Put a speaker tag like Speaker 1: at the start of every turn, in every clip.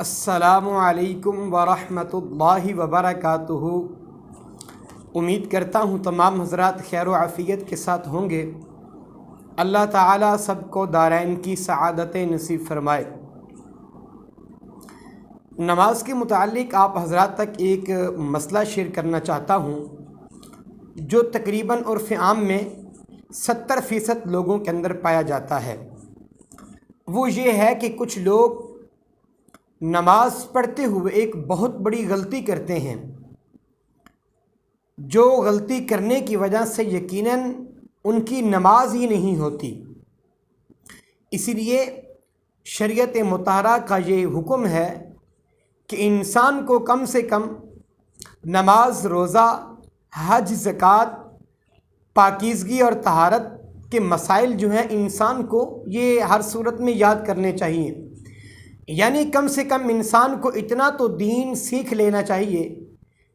Speaker 1: अस्सलामु अलैकुम वरहमतुल्लाहि वबरकातुहू। उम्मीद करता हूँ तमाम हज़रात खैर व आफ़ियत के साथ होंगे। अल्लाह ताला सबको दारैन की सआदतें नसीब फरमाए। नमाज के मुताल्लिक़ आप हज़रात तक एक मसला शेयर करना चाहता हूँ जो तकरीबन उर्फ़ आम में 70% लोगों के अंदर पाया जाता है। वो ये है कि कुछ लोग नमाज पढ़ते हुए एक बहुत बड़ी गलती करते हैं, जो गलती करने की वजह से यकीनन उनकी नमाज ही नहीं होती। इसीलिए शरीयत मुताहरा का ये हुक्म है कि इंसान को कम से कम नमाज, रोज़ा, हज, ज़कात, पाकीज़गी और तहारत के मसाइल जो हैं इंसान को ये हर सूरत में याद करने चाहिए। यानी कम से कम इंसान को इतना तो दीन सीख लेना चाहिए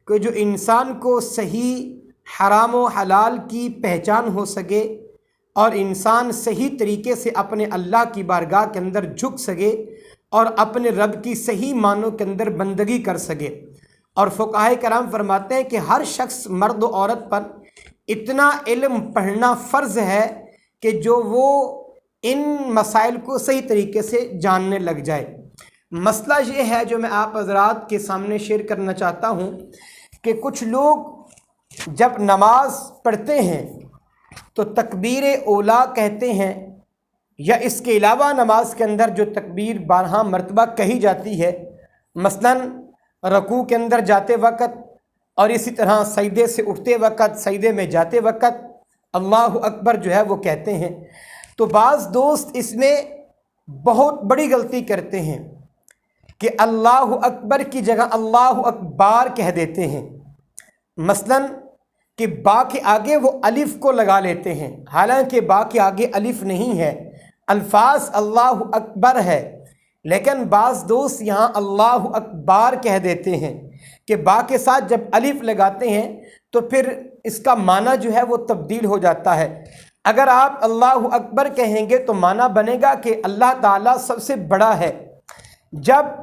Speaker 1: कि जो इंसान को सही हराम व हलाल की पहचान हो सके और इंसान सही तरीके से अपने अल्लाह की बारगाह के अंदर झुक सके और अपने रब की सही मानों के अंदर बंदगी कर सके। और फुक़हा कराम फरमाते हैं कि हर शख्स मर्द व औरत पर इतना इल्म पढ़ना फ़र्ज़ है कि जो वो इन मसाइल को सही तरीके से जानने लग जाए। मसला ये है जो मैं आप हज़रात के सामने शेयर करना चाहता हूँ कि कुछ लोग जब नमाज पढ़ते हैं तो तकबीर ओला कहते हैं, या इसके अलावा नमाज के अंदर जो तकबीर 12 मरतबा कही जाती है, मसलन रकू के अंदर जाते वक़्त और इसी तरह सजदे से उठते वक़्त, सजदे में जाते वक़्त अल्लाहु अकबर जो है वो कहते हैं। तो बाज़ दोस्त इसमें बहुत बड़ी गलती करते हैं कि अल्लाहु अकबर की जगह अल्लाहु अकबार कह देते हैं। मसलन कि बा के आगे वो अलिफ़ को लगा लेते हैं, हालांकि बा के आगे अलिफ़ नहीं है, अल्फाज अल्लाहु अकबर है, लेकिन बाज़ दोस्त यहाँ अल्लाहु अकबार कह देते हैं कि बा के साथ जब अलिफ़ लगाते हैं तो फिर इसका माना जो है वो तब्दील हो जाता है। अगर आप अल्लाहु अकबर कहेंगे तो माना बनेगा कि अल्लाह ताला सबसे बड़ा है। जब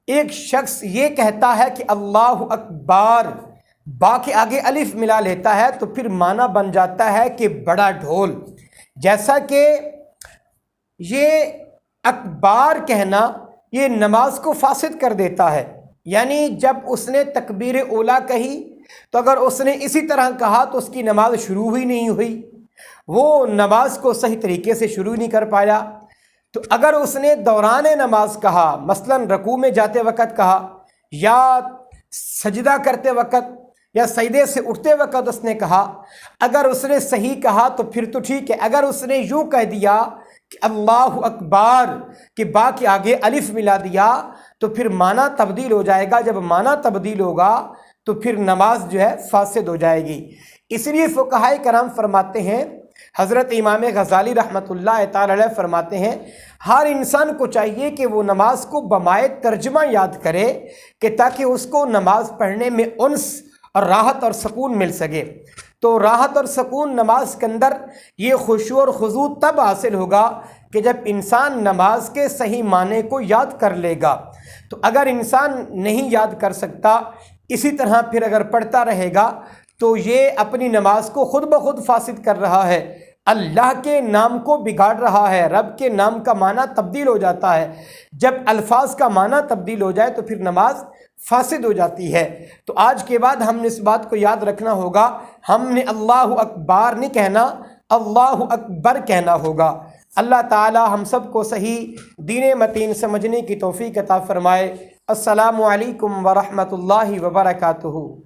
Speaker 1: एक शख्स ये कहता है कि अल्लाहु अकबर, बा के आगे अलिफ मिला लेता है, तो फिर माना बन जाता है कि बड़ा ढोल। जैसा कि ये अकबार कहना ये नमाज को फासिद कर देता है। यानी जब उसने तकबीर ओला कही तो अगर उसने इसी तरह कहा तो उसकी नमाज शुरू ही नहीं हुई, वो नमाज को सही तरीके से शुरू नहीं कर पाया। तो अगर उसने दौरान नमाज कहा, मसलन रकू में जाते वक़्त कहा, या सजदा करते वक़्त, या सजदे से उठते वक़्त उसने कहा, अगर उसने सही कहा तो फिर तो ठीक है। अगर उसने यूँ कह दिया कि अल्लाहु अकबर कि बा के आगे अलिफ मिला दिया तो फिर माना तब्दील हो जाएगा। जब माना तब्दील होगा तो फिर नमाज जो है फासिद हो जाएगी। इसलिए फुक़हा कराम फरमाते हैं, हज़रत इमाम गज़ाली रहमतुल्लाह ताला अलैह फरमाते हैं, हर इंसान को चाहिए कि वो नमाज को बमाए तर्जुमा याद करे कि ताकि उसको नमाज पढ़ने में उन्स और राहत और सुकून मिल सके। तो राहत और सुकून नमाज के अंदर ये खुशू और खुजू तब हासिल होगा कि जब इंसान नमाज के सही माने को याद कर लेगा। तो अगर इंसान नहीं याद कर सकता, इसी तरह फिर अगर पढ़ता रहेगा तो ये अपनी नमाज को खुद ब खुद फासिद कर रहा है, अल्लाह के नाम को बिगाड़ रहा है। रब के नाम का माना तब्दील हो जाता है। जब अल्फाज का माना तब्दील हो जाए तो फिर नमाज फासिद हो जाती है। तो आज के बाद हमने इस बात को याद रखना होगा, हमने अल्लाहु अकबर नहीं कहना, अल्लाहु अकबर कहना होगा। अल्लाह ताला हम सब को सही दीन मतीन समझने की तौफीक अता फरमाए। अस्सलामु अलैकुम वरहमतुल्लाहि वबरकातुहू।